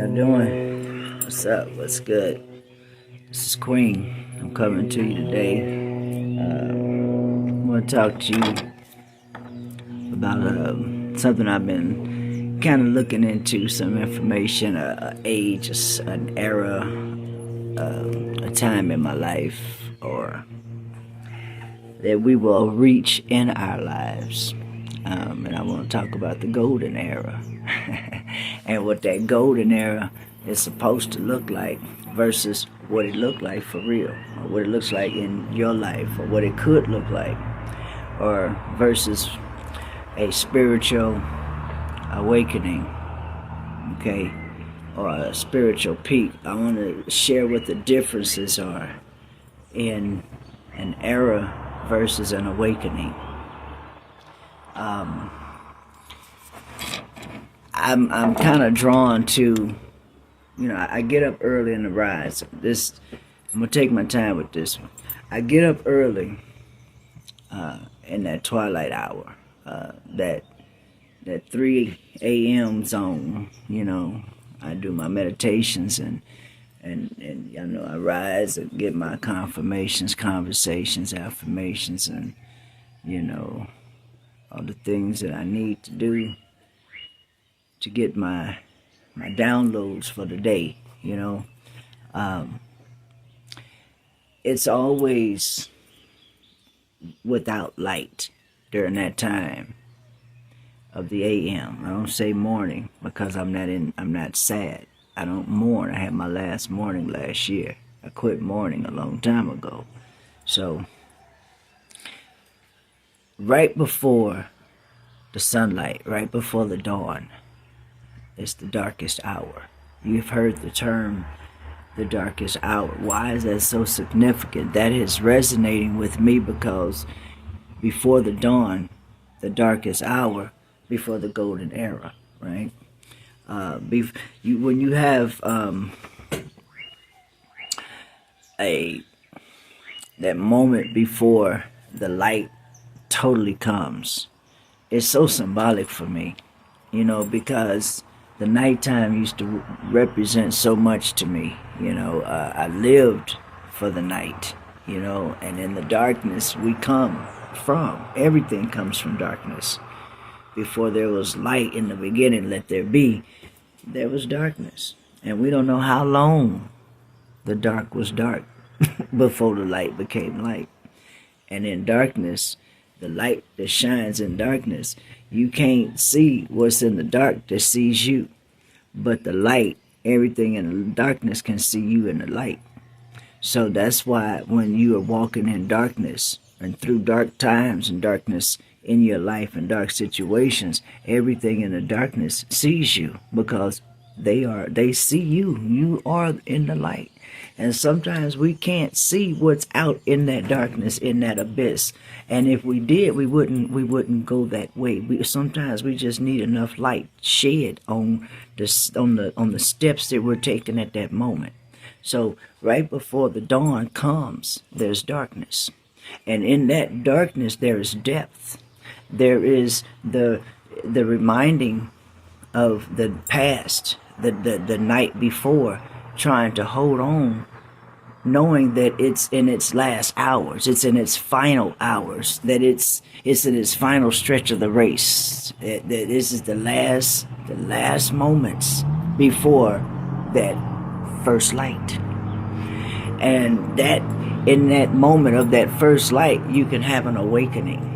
y'all doing? What's up? What's good? This is Queen. I'm coming to you today. I want to talk to you about something I've been kind of looking into, some information, an age, an era, a time in my life, or that we will reach in our lives. And I want to talk about the golden era and what that golden era is supposed to look like versus what it looked like for real, or what it looks like in your life, or what it could look like, or versus a spiritual awakening, okay, or a spiritual peak. I want to share what the differences are in an era versus an awakening. I'm kind of drawn to, I get up early in the rise. I'm gonna take my time with this one. I get up early in that twilight hour, that 3 a.m. zone. I do my meditations and I rise and get my confirmations, conversations, affirmations, and all the things that I need to do to get my downloads for the day. It's always without light during that time of the AM. I don't say morning because I'm not sad. I don't mourn. I had my last mourning last year. I quit mourning a long time ago. So right before the sunlight, right before the dawn, it's the darkest hour. You've heard the term the darkest hour. Why is that so significant? That is resonating with me because before the dawn, the darkest hour, before the golden era, right? When you have that moment before the light totally comes, it's so symbolic for me, because the nighttime used to represent so much to me. I lived for the night, and in the darkness we come from. Everything comes from darkness. Before there was light in the beginning, let there be, there was darkness. And we don't know how long the dark was dark before the light became light. And in darkness, the light that shines in darkness, you can't see what's in the dark that sees you. But the light, everything in the darkness can see you in the light. So that's why when you are walking in darkness and through dark times and darkness in your life and dark situations, everything in the darkness sees you because they see you. You are in the light. And sometimes we can't see what's out in that darkness, in that abyss. And if we did, we wouldn't go that way. Sometimes we just need enough light shed on the steps that we're taking at that moment. So right before the dawn comes, there's darkness. And in that darkness there is depth. There is the reminding of the past, the night before, trying to hold on, knowing that it's in its last hours, it's in its final hours, that it's in its final stretch of the race, that this is the last moments before that first light. And that in that moment of that first light, you can have an awakening.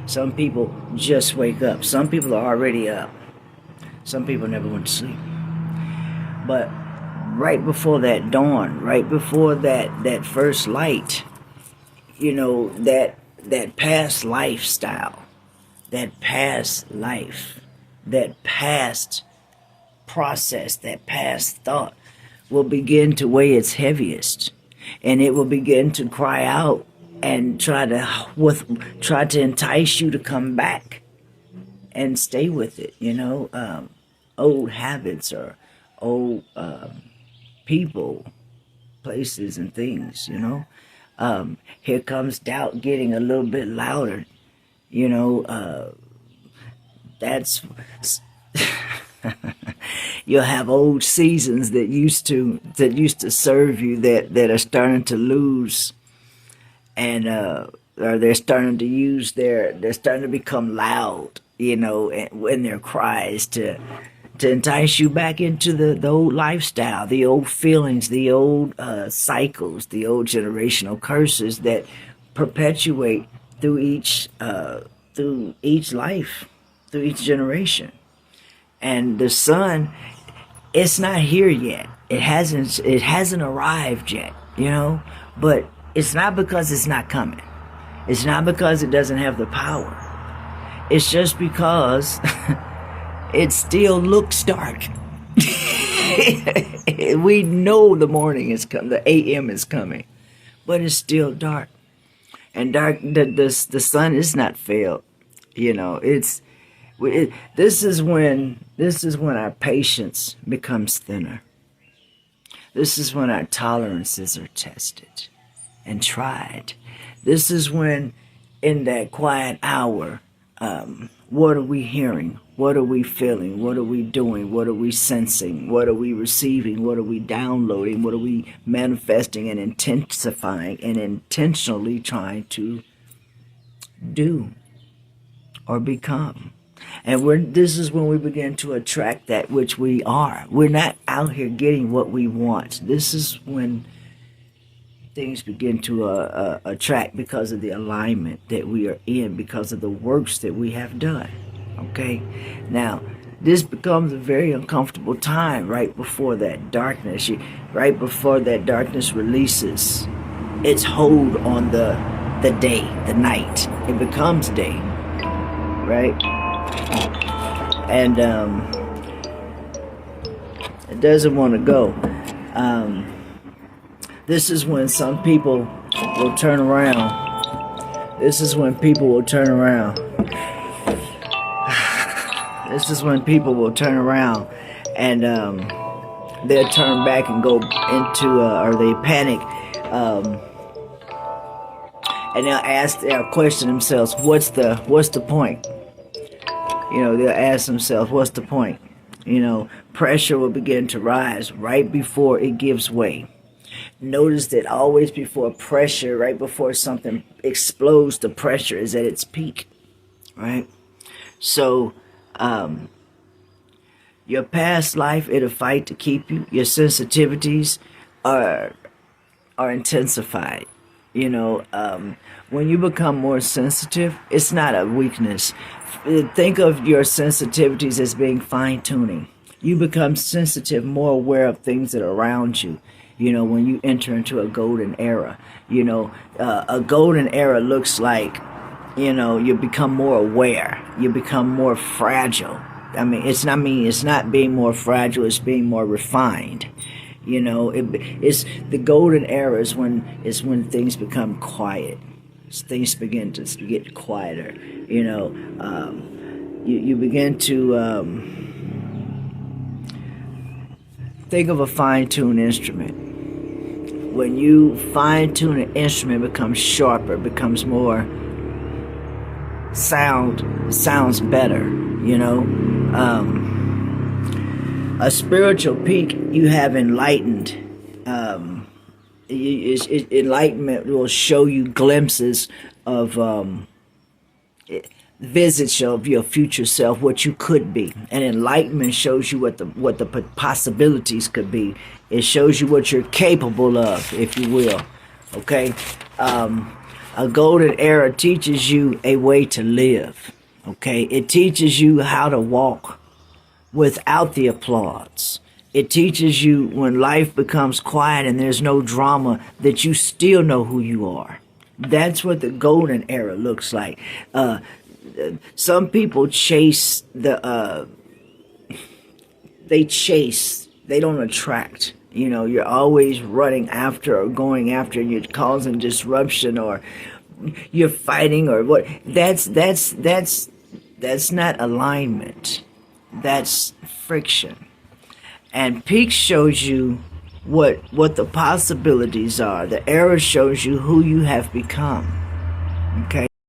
Some people just wake up. Some people are already up. Some people never went to sleep. But right before that dawn, right before that first light, that past lifestyle, that past life, that past process, that past thought will begin to weigh its heaviest, and it will begin to cry out and try to entice you to come back and stay with it. Old habits or old people, places, and things. Here comes doubt getting a little bit louder. That's You'll have old seasons that used to serve you that are starting to lose, and or they're starting to they're starting to become loud, in their cries to entice you back into the old lifestyle, the old feelings, the old cycles, the old generational curses that perpetuate through each life, through each generation. And the sun, it's not here yet. It hasn't arrived yet, but it's not because it's not coming. It's not because it doesn't have the power. It's just because it still looks dark. We know the morning is coming, the AM is coming, but it's still dark. And dark, the sun is not failed. It's this is when our patience becomes thinner. This is when our tolerances are tested and tried. This is when, in that quiet hour, what are we hearing? What are we feeling? What are we doing? What are we sensing? What are we receiving? What are we downloading? What are we manifesting and intensifying and intentionally trying to do or become? And this is when we begin to attract that which we are. We're not out here getting what we want. This is when things begin to attract, because of the alignment that we are in, because of the works that we have done. Okay? Now, this becomes a very uncomfortable time right before that darkness. Right before that darkness releases its hold on the day, the night. It becomes day. Right? And it doesn't want to go. This is when some people will turn around. This is when people will turn around. This is when people will turn around and they'll turn back and go into, or they panic, and they'll question themselves, what's the point? They'll ask themselves, what's the point? Pressure will begin to rise right before it gives way. Notice that always before pressure, right before something explodes, the pressure is at its peak, right? So, your past life, it'll fight to keep you. Your sensitivities are intensified. When you become more sensitive, it's not a weakness. Think of your sensitivities as being fine-tuning. You become sensitive, more aware of things that are around you. When you enter into a golden era, a golden era looks like, you become more aware. You become more fragile. It's not being more fragile. It's being more refined. It's the golden era is when things become quiet. Things begin to get quieter. You begin to think of a fine-tuned instrument. When you fine-tune an instrument, it becomes sharper, becomes more sounds better. A spiritual peak, you have enlightened. Enlightenment will show you glimpses of visits of your future self, what you could be. And enlightenment shows you what the possibilities could be. It shows you what you're capable of, if you will. Okay? A golden era teaches you a way to live. Okay? It teaches you how to walk without the applause. It teaches you when life becomes quiet and there's no drama, that you still know who you are. That's what the golden era looks like. Some people chase they don't attract. You're always running after or going after, and you're causing disruption, or you're fighting, or what. That's not alignment. That's friction. And peak shows you what the possibilities are. The era shows you who you have become. Okay?